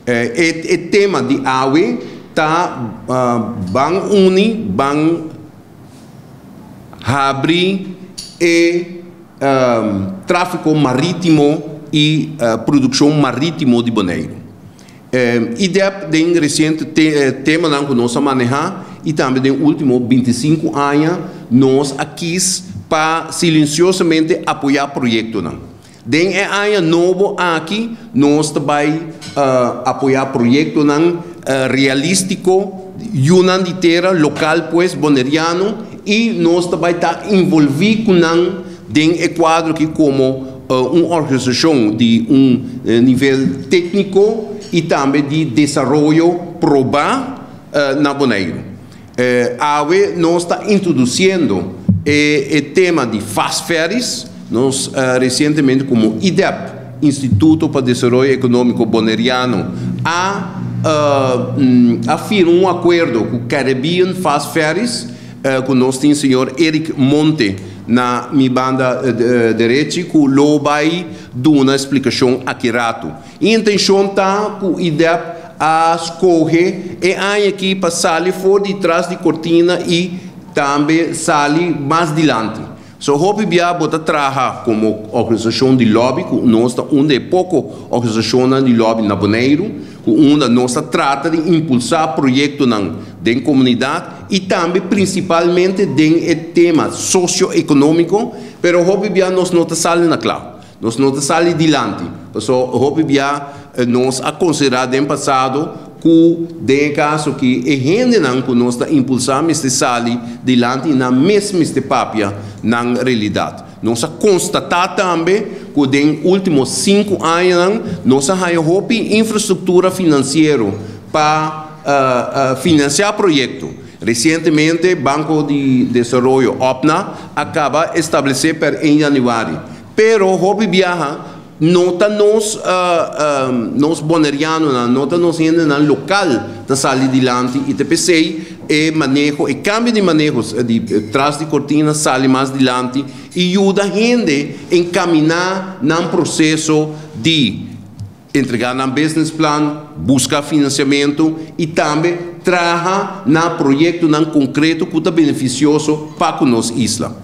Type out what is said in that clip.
O tema de AWE está bang uni, bang abrir tráfego marítimo e produção marítimo de Bonaire. IDEP tem recente tema que nós manejamos e também nos últimos 25 anos nós aqui para silenciosamente apoiar projetos. Tem ano novo aqui nós também apoiar projetos realístico, de terra local pues boneriano e nós também está envolvido com o quadro aqui como uma organização de nível técnico e também de desenvolvimento probar na Bonaire. AWE nós está introduzindo o tema de fast ferries, nós recentemente como IDEP, Instituto para Desenvolvimento Econômico Boneriano, firmou um acordo com o Caribbean Fast Ferries, com nós tem o senhor Eric Monte na minha banda direita, que ele vai dar uma explicação accurata. A intenção está com o IDEP a escolher aqui para sair fora de trás de cortina e também sair mais adiante. So, hope bia bota trabalhar como organização de lobby, nós uma de poucas organizações de lobby na Bonaire, onde nós trata de impulsar projetos na comunidade e também principalmente em tema socioeconômico, pero hope bia nós não saímos na claro, nós não saímos adiante. So, hope bia nós a considerar no passado que de caso que a gente não que nós impulsamos este sali adiante na mesma este papia na realidade. Nós constatar também que nos últimos 5 anos nós temos infraestrutura financeira para financiar projetos. Recentemente, o Banco de Desenvolvimento OPNA acaba de estabelecer para em janeiro. Pero hope viaja nota nos bonerianos, nota nos gente na local da sair adiante e TPC manejo e cambio de manejos de trás de cortina sair mais adiante e ajuda a gente a encaminhar num processo de entregar um business plan, buscar financiamento e também trabalhar num projeto concreto que é beneficioso para a nossa isla.